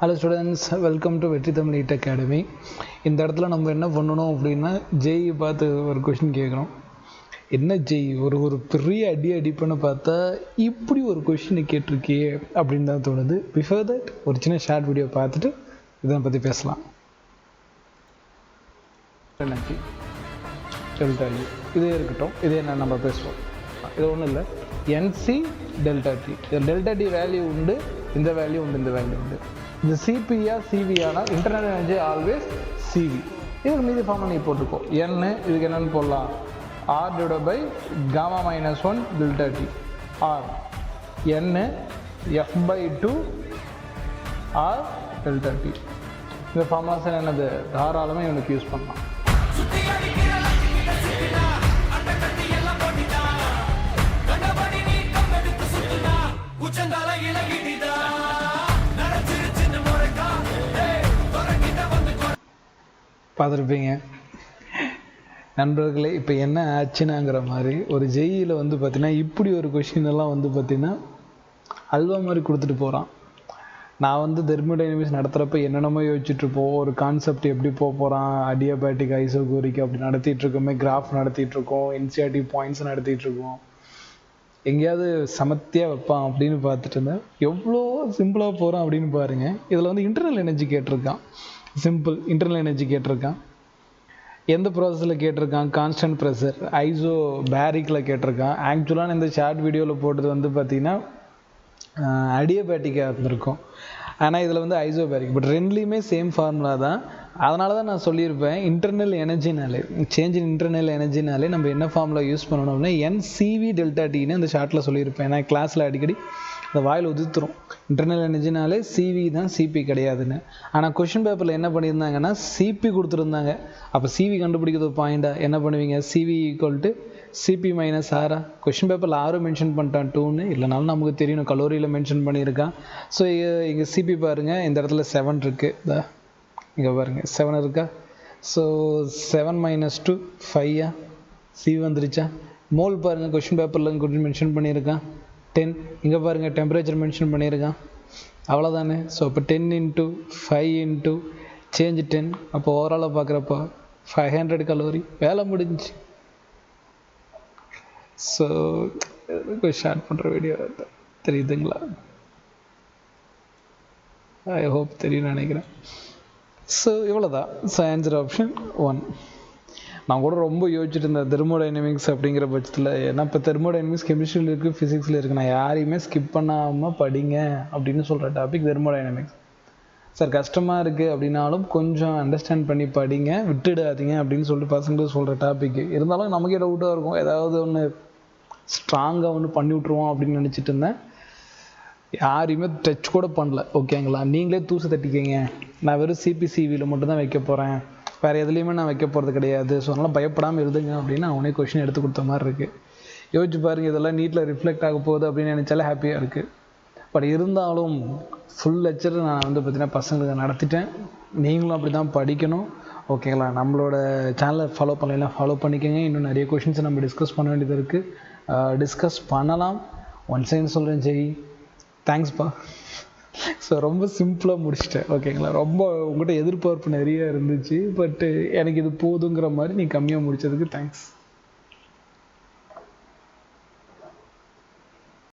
Hello students, welcome to வெற்றி Tamil NEET academy. இந்த இடத்துல நம்ம என்ன பண்ணணும் அப்படின்னா, ஜெய் பார்த்து ஒரு கொஷின் கேட்குறோம். என்ன ஜெய் ஒரு பெரிய அடிப்பன்னு பார்த்தா இப்படி ஒரு கொஷினை கேட்டிருக்கியே அப்படின்னு தான் தோணுது. பிஃபோர் தட் ஒரு சின்ன ஷார்ட் வீடியோ பார்த்துட்டு இதை பற்றி பேசலாம். எனர்ஜி டெல்டா யூ இதே இருக்கட்டும், இதே என்ன நம்ம பேசுவோம். இது ஒன்றும் இல்லை, என்சி டெல்டா டி. இதில் டெல்டா டி வேல்யூ உண்டு, இந்த வேல்யூ உண்டு, இந்த வேல்யூ உண்டு. இது சிபியா சிவியானா இன்டர்னல் எனர்ஜி ஆல்வேஸ் சிவி. இதுக்கு மீதி ஃபார்ம் நீ போட்டுக்கோ. என்ன இதுக்கு என்னென்னு போடலாம், R divide by gamma minus 1 delta T R என்ன F by 2 R delta T. இந்த ஃபார்முலாஸ் என்னது தாராளமாக இவனுக்கு யூஸ் பண்ணலாம். பார்த்துருப்பீங்க நண்பர்களே. இப்போ என்ன ஆச்சுனாங்கிற மாதிரி ஒரு ஜெயியில் வந்து பார்த்தீங்கன்னா இப்படி ஒரு கொஷின் எல்லாம் வந்து பார்த்தீங்கன்னா அல்வா மாதிரி கொடுத்துட்டு போகிறான். நான் வந்து தெர்மோடைனமிக்ஸ் நடத்துகிறப்ப என்னென்னமோ யோசிச்சுட்ருப்போம், ஒரு கான்செப்ட் எப்படி போகிறான், அடியாபேட்டிக் ஐசோகோரிக் அப்படி நடத்திட்டுருக்கோமே, கிராஃப் நடத்திட்டுருக்கோம், என்சிஆர்டி பாயிண்ட்ஸ் நடத்திட்டுருக்கோம், எங்கேயாவது சமத்தியாக வைப்பான் அப்படின்னு பார்த்துட்டு இருந்தேன். எவ்வளோ சிம்பிளாக போகிறான் அப்படின்னு பாருங்கள். இதில் வந்து இன்டர்னல் எனர்ஜி கேட்டிருக்கான், சிம்பிள் இன்டர்னல் எனர்ஜி கேட்டிருக்கான். எந்த ப்ராசஸில் கேட்டிருக்கான், கான்ஸ்டன்ட் ப்ரெஷர் ஐசோ பேரிக்கில் கேட்டிருக்கான். ஆக்சுவலாக இந்த ஷார்ட் வீடியோவில் போட்டது வந்து பார்த்திங்கன்னா அடியபேட்டிக்காக இருந்திருக்கும், ஆனால் இதில் வந்து ஐசோ பேரிக். பட் ரெண்டுலேயுமே சேம் ஃபார்முலா தான். அதனால தான் நான் சொல்லியிருப்பேன், இன்டர்னல் எனர்ஜினாலே சேஞ்ச் இன் இன்டர்னல் எனர்ஜினாலே நம்ம என்ன ஃபார்முலா யூஸ் பண்ணணும்னா என்சிவி டெல்டா டின்னு அந்த ஷார்ட்டில் சொல்லியிருப்பேன். ஏன்னா கிளாஸில் அடிக்கடி அந்த வாயில் உதிர்த்துரும், இன்டர்னல் எனர்ஜினாலே சிவி தான், சிபி கிடையாதுன்னு. ஆனால் கொஷின் பேப்பரில் என்ன பண்ணியிருந்தாங்கன்னா சிபி கொடுத்துருந்தாங்க. அப்போ சிவி கண்டுபிடிக்கிறது பாயிண்டா என்ன பண்ணுவீங்க, CV equal to CP minus ஆரா. கொஷின் பேப்பரில் ஆரும் மென்ஷன் பண்ணிட்டான், 2ன்னு இல்லைனாலும் நமக்கு தெரியணும், கலோரியில் மென்ஷன் பண்ணியிருக்கான். ஸோ இங்கே சிபி பாருங்கள், இந்த இடத்துல 7 இருக்குது, இங்கே பாருங்கள் 7 இருக்கா. ஸோ 7 மைனஸ் 2 5 சிவி வந்துருச்சா. மோல் பாருங்கள், கொஷின் பேப்பரில் கொஞ்சம் மென்ஷன் பண்ணியிருக்கான் 10. இங்கே பாருங்கள் டெம்பரேச்சர் மென்ஷன் பண்ணியிருக்கான், அவ்வளோதானே. ஸோ இப்போ 10 இன்ட்டு 5 இன்ட்டு சேஞ்ச் 10, அப்போ ஓவராலாக பார்க்குறப்போ 500 கலோரி, வேலை முடிஞ்சு. ஸோ ஷார்ட் பண்ணுற வீடியோ தெரியுதுங்களா, ஐ ஹோப் தெரியும்னு நினைக்கிறேன். ஸோ இவ்வளோதான். So answer option 1. நான் கூட ரொம்ப யோசிச்சுட்டு இருந்தேன் தெர்மோடைனமிக்ஸ் அப்படிங்கிற பட்சத்தில். ஏன்னா இப்போ தெர்மோடைனமிக்ஸ் கெமிஸ்ட்ரியில் இருக்குது, ஃபிசிக்ஸில் இருக்குது. நான் யாரையுமே ஸ்கிப் பண்ணாமல் படிங்க அப்படின்னு சொல்கிற டாபிக் தெர்மோடைனமிக்ஸ். சார் கஷ்டமாக இருக்குது அப்படின்னாலும் கொஞ்சம் அண்டர்ஸ்டாண்ட் பண்ணி படிங்க, விட்டுடாதீங்க அப்படின்னு சொல்லிட்டு பசங்களுக்கு சொல்கிற டாபிக். இருந்தாலும் நமக்கே டவுட்டாக இருக்கும், ஏதாவது ஒன்று ஸ்ட்ராங்காக ஒன்று பண்ணி விட்ருவோம் அப்படின்னு நினச்சிட்டு இருந்தேன். யாரையுமே டச் கூட பண்ணல, ஓகேங்களா. நீங்களே தூசு தட்டிக்கங்க, நான் வெறும் சிபிசிவியில் மட்டும்தான் வைக்க போகிறேன், வேறு எதுலேயுமே நான் வைக்க போகிறது கிடையாது. ஸோ அதனால் பயப்படாமல் எழுதுங்க அப்படின்னு அவனே கொஷின் எடுத்து கொடுத்த மாதிரி இருக்குது. யோசிச்சு பாருங்கள், இதெல்லாம் நீட்டில் ரிஃப்ளெக்ட் ஆக போகுது அப்படின்னு நினச்சாலே ஹாப்பியாக இருக்குது. பட் இருந்தாலும் ஃபுல் லெக்சர் நான் வந்து பார்த்திங்கன்னா பசங்களுக்கு நடத்திட்டேன். நீங்களும் அப்படி தான் படிக்கணும், ஓகேங்களா. நம்மளோட சேனலை ஃபாலோ பண்ணலாம், ஃபாலோ பண்ணிக்கோங்க. இன்னும் நிறைய கொஷின்ஸை நம்ம டிஸ்கஸ் பண்ண வேண்டியது இருக்குது, டிஸ்கஸ் பண்ணலாம். ஒன் செகண்ட் சொல்கிறேன் ஜெய், தேங்க்ஸ்ப்பா. ஸோ ரொம்ப சிம்பிளாக முடிச்சிட்டேன், ஓகேங்களா. ரொம்ப உங்கள்கிட்ட எதிர்பார்ப்பு நிறைய இருந்துச்சு, பட்டு எனக்கு இது போதுங்கிற மாதிரி நீ கம்மியாக முடித்ததுக்கு தேங்க்ஸ்.